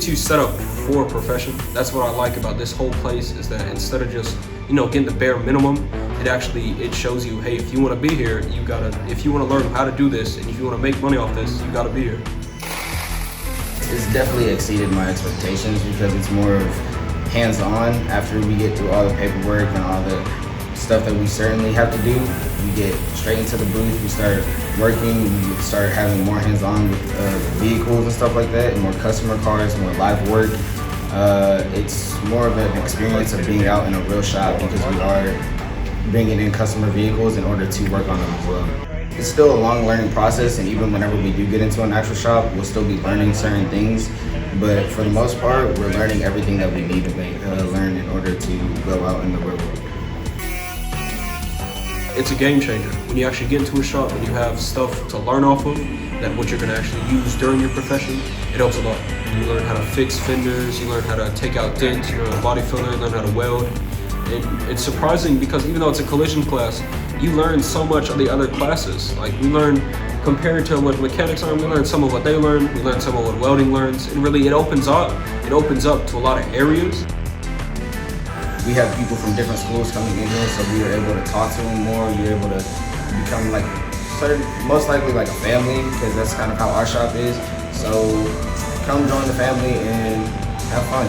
gets you set up for a profession. That's what I like about this whole place, is that instead of just, getting the bare minimum, it shows you, hey, if you want to be here, if you want to learn how to do this, and if you want to make money off this, you gotta be here. It's definitely exceeded my expectations because it's more of hands-on. After we get through all the paperwork and all the stuff that we certainly have to do, we get straight into the booth, we start working, we start having more hands-on with vehicles and stuff like that, and more customer cars, more live work. It's more of an experience of being out in a real shop because we are bringing in customer vehicles in order to work on them as well. It's still a long learning process, and even whenever we do get into an actual shop, we'll still be learning certain things. But for the most part, we're learning everything that we need to learn in order to go out in the real world. It's a game changer. When you actually get into a shop and you have stuff to learn off of, that what you're gonna actually use during your profession, it helps a lot. You learn how to fix fenders, you learn how to take out dents, you learn how to body filler, you learn how to weld. It's surprising because even though it's a collision class, you learn so much of the other classes. Like we learn, compared to what mechanics learn, we learn some of what they learn, we learn some of what welding learns, and really it opens up to a lot of areas. We have people from different schools coming in here, so we are able to talk to them more. You're able to become most likely like a family, because that's kind of how our shop is. So come join the family and have fun.